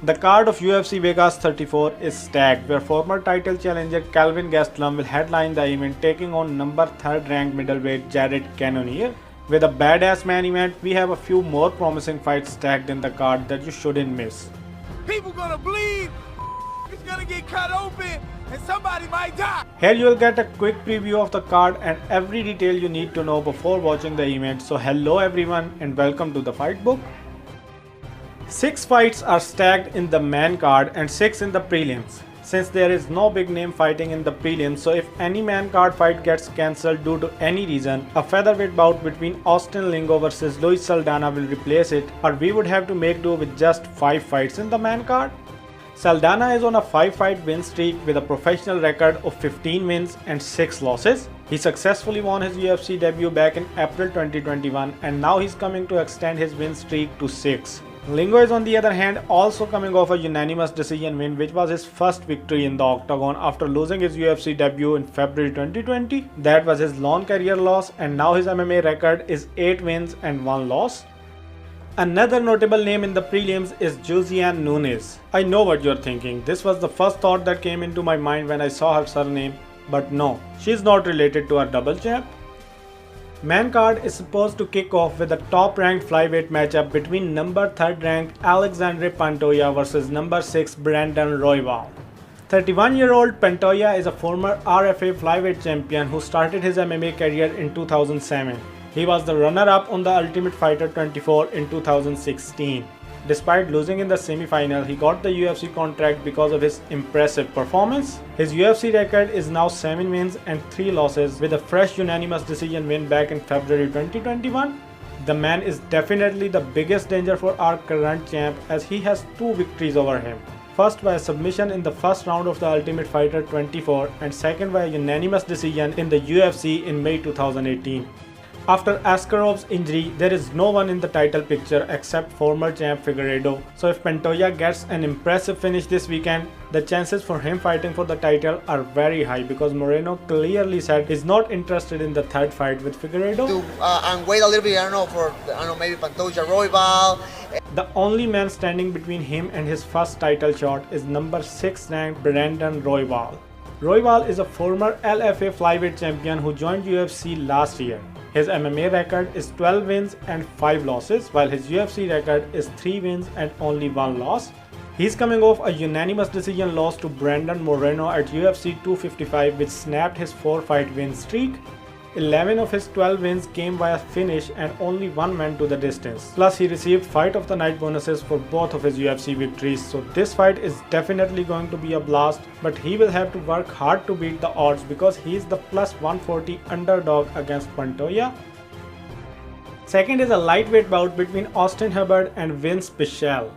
The card of UFC Vegas 34 is stacked, where former title challenger Kelvin Gastelum will headline the event, taking on number 3rd ranked middleweight Jared Cannonier. With a badass main event, we have a few more promising fights stacked in the card that you shouldn't miss. People gonna bleed, it's gonna get cut open, and somebody might die. Here you will get a quick preview of the card and every detail you need to know before watching the event. So hello everyone and welcome to the Fight Book. 6 fights are stacked in the main card and 6 in the prelims. Since there is no big name fighting in the prelims, so if any main card fight gets cancelled due to any reason, a featherweight bout between Austin Lingo versus Luis Saldana will replace it, or we would have to make do with just 5 fights in the main card. Saldana is on a 5-fight win streak with a professional record of 15 wins and 6 losses. He successfully won his UFC debut back in April 2021 and now he's coming to extend his win streak to 6. Lingo is on the other hand also coming off a unanimous decision win, which was his first victory in the octagon after losing his UFC debut in February 2020. That was his long career loss and now his MMA record is 8 wins and 1 loss. Another notable name in the prelims is Josiane Nunes. I know what you're thinking. This was the first thought that came into my mind when I saw her surname, but no, she's not related to our double champ. Main card is supposed to kick off with a top-ranked flyweight matchup between number 3rd ranked Alexandre Pantoja versus number 6 Brandon Royval. 31-year-old Pantoja is a former RFA flyweight champion who started his MMA career in 2007. He was the runner-up on the Ultimate Fighter 24 in 2016. Despite losing in the semi-final, he got the UFC contract because of his impressive performance. His UFC record is now 7 wins and 3 losses with a fresh unanimous decision win back in February 2021. The man is definitely the biggest danger for our current champ as he has 2 victories over him. First by a submission in the first round of the Ultimate Fighter 24 and second by a unanimous decision in the UFC in May 2018. After Askarov's injury, there is no one in the title picture except former champ Figueiredo. So if Pantoja gets an impressive finish this weekend, the chances for him fighting for the title are very high because Moreno clearly said he's not interested in the 3rd fight with Figueiredo. And wait a little bit, maybe Pantoja Royval. The only man standing between him and his first title shot is number 6 ranked Brandon Royval. Royval is a former LFA flyweight champion who joined UFC last year. His MMA record is 12 wins and 5 losses, while his UFC record is 3 wins and only 1 loss. He's coming off a unanimous decision loss to Brandon Moreno at UFC 255, which snapped his 4-fight win streak. 11 of his 12 wins came via finish and only 1 went to the distance. Plus he received Fight of the Night bonuses for both of his UFC victories, so this fight is definitely going to be a blast, but he will have to work hard to beat the odds because he is the plus 140 underdog against Pantoja. Second is a lightweight bout between Austin Hubbard and Vince Pichel.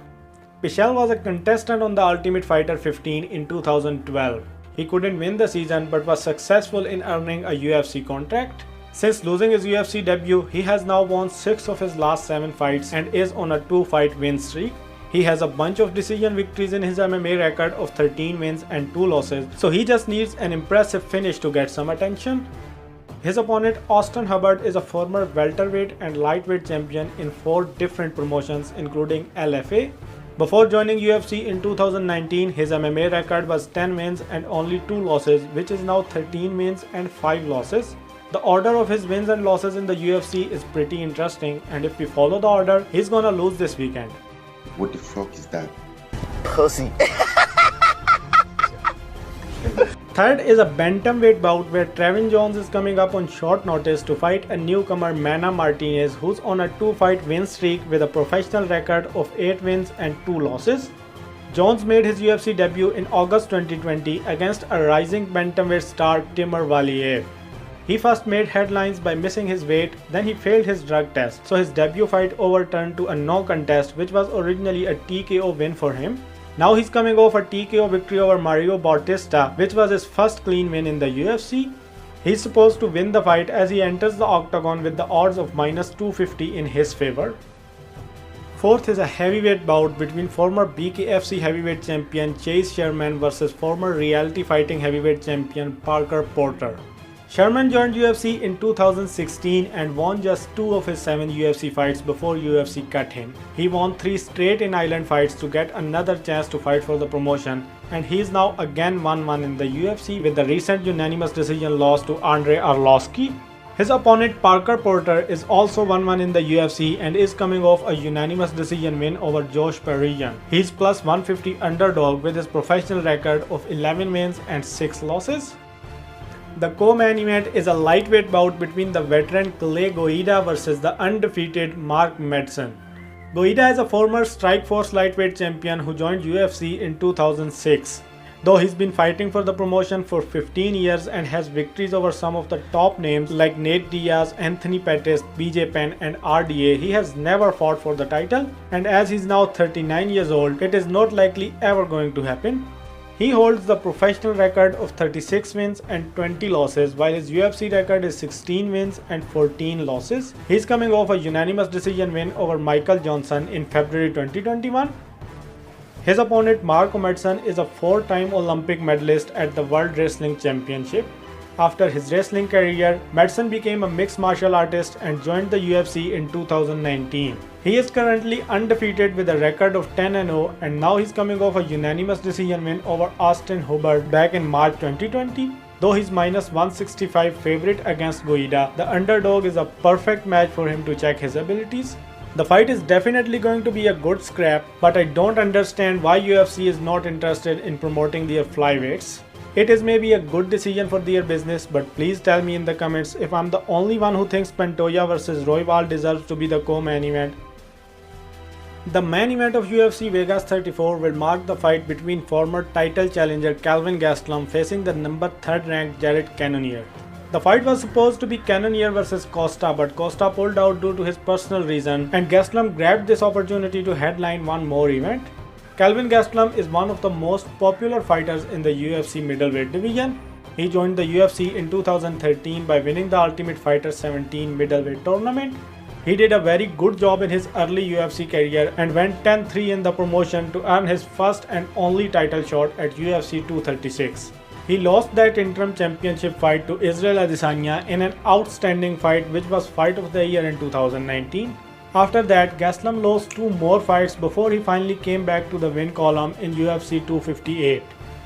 Pichel was a contestant on the Ultimate Fighter 15 in 2012. He couldn't win the season but was successful in earning a UFC contract. Since losing his UFC debut, he has now won 6 of his last 7 fights and is on a 2-fight win streak. He has a bunch of decision victories in his MMA record of 13 wins and 2 losses, so he just needs an impressive finish to get some attention. His opponent Austin Hubbard is a former welterweight and lightweight champion in 4 different promotions including LFA. Before joining UFC in 2019, his MMA record was 10 wins and only 2 losses, which is now 13 wins and 5 losses. The order of his wins and losses in the UFC is pretty interesting, and if we follow the order, he's gonna lose this weekend. What the fuck is that? Pussy. Third is a bantamweight bout where Trevin Jones is coming up on short notice to fight a newcomer Mana Martinez, who's on a 2-fight win streak with a professional record of 8 wins and 2 losses. Jones made his UFC debut in August 2020 against a rising bantamweight star Timur Valiev. He first made headlines by missing his weight, then he failed his drug test, so his debut fight overturned to a no contest, which was originally a TKO win for him. Now he's coming off a TKO victory over Mario Bautista, which was his first clean win in the UFC. He's supposed to win the fight as he enters the octagon with the odds of -250 in his favor. Fourth is a heavyweight bout between former BKFC heavyweight champion Chase Sherman versus former Reality Fighting heavyweight champion Parker Porter. Sherman joined UFC in 2016 and won just 2 of his 7 UFC fights before UFC cut him. He won 3 straight in island fights to get another chance to fight for the promotion, and he is now again 1-1 in the UFC with the recent unanimous decision loss to Andrei Arlovski. His opponent Parker Porter is also 1-1 in the UFC and is coming off a unanimous decision win over Josh Parisian. He's plus 150 underdog with his professional record of 11 wins and 6 losses. The co-main event is a lightweight bout between the veteran Clay Guida versus the undefeated Mark Madsen. Guida is a former Strikeforce lightweight champion who joined UFC in 2006. Though he's been fighting for the promotion for 15 years and has victories over some of the top names like Nate Diaz, Anthony Pettis, BJ Penn and RDA, he has never fought for the title, and as he's now 39 years old, it is not likely ever going to happen. He holds the professional record of 36 wins and 20 losses, while his UFC record is 16 wins and 14 losses. He's coming off a unanimous decision win over Michael Johnson in February 2021. His opponent Mark Madsen is a 4-time Olympic medalist at the World Wrestling Championship. After his wrestling career, Madsen became a mixed martial artist and joined the UFC in 2019. He is currently undefeated with a record of 10-0, and now he's coming off a unanimous decision win over Austin Hubert back in March 2020. Though he's minus 165 favorite against Guida, the underdog is a perfect match for him to check his abilities. The fight is definitely going to be a good scrap, but I don't understand why UFC is not interested in promoting their flyweights. It is maybe a good decision for their business, but please tell me in the comments if I'm the only one who thinks Pantoja versus Royval deserves to be the co-main event. The main event of UFC Vegas 34 will mark the fight between former title challenger Kelvin Gastelum facing the number 3rd ranked Jared Cannonier. The fight was supposed to be Cannonier versus Costa, but Costa pulled out due to his personal reason, and Gastelum grabbed this opportunity to headline one more event. Kelvin Gastelum is one of the most popular fighters in the UFC middleweight division. He joined the UFC in 2013 by winning the Ultimate Fighter 17 middleweight tournament. He did a very good job in his early UFC career and went 10-3 in the promotion to earn his first and only title shot at UFC 236. He lost that interim championship fight to Israel Adesanya in an outstanding fight which was Fight of the Year in 2019. After that, Gastelum lost 2 more fights before he finally came back to the win column in UFC 258.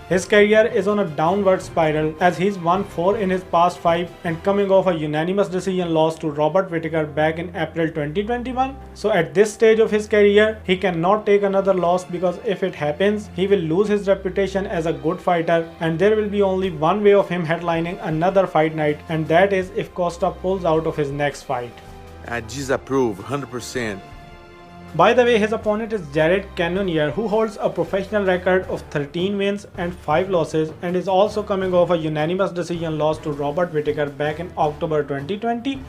His career is on a downward spiral as he's won 4 in his past 5 and coming off a unanimous decision loss to Robert Whittaker back in April 2021. So at this stage of his career, he cannot take another loss because if it happens, he will lose his reputation as a good fighter, and there will be only one way of him headlining another fight night, and that is if Costa pulls out of his next fight. I disapprove 100%. By the way, his opponent is Jared Cannonier, who holds a professional record of 13 wins and 5 losses and is also coming off a unanimous decision loss to Robert Whittaker back in October 2020.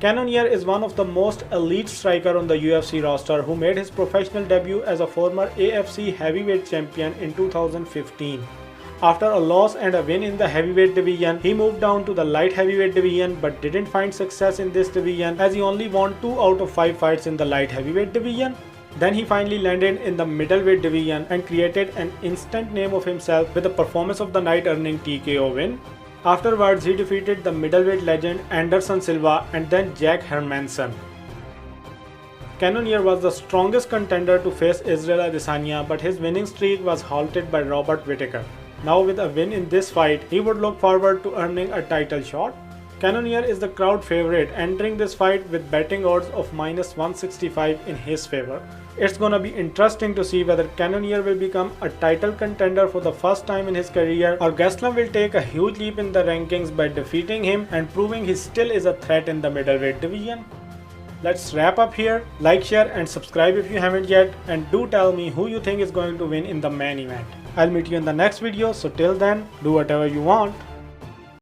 Cannonier is one of the most elite striker on the UFC roster who made his professional debut as a former AFC heavyweight champion in 2015. After a loss and a win in the heavyweight division, he moved down to the light heavyweight division but didn't find success in this division as he only won 2 out of 5 fights in the light heavyweight division. Then he finally landed in the middleweight division and created an instant name of himself with the performance of the night earning TKO win. Afterwards, he defeated the middleweight legend Anderson Silva and then Jack Hermansson. Cannonier was the strongest contender to face Israel Adesanya, but his winning streak was halted by Robert Whittaker. Now with a win in this fight, he would look forward to earning a title shot. Cannonier is the crowd favorite, entering this fight with betting odds of minus 165 in his favor. It's gonna be interesting to see whether Cannonier will become a title contender for the first time in his career, or Gastelum will take a huge leap in the rankings by defeating him and proving he still is a threat in the middleweight division. Let's wrap up here. Like, share and subscribe if you haven't yet, and do tell me who you think is going to win in the main event. I'll meet you in the next video, so till then, do whatever you want.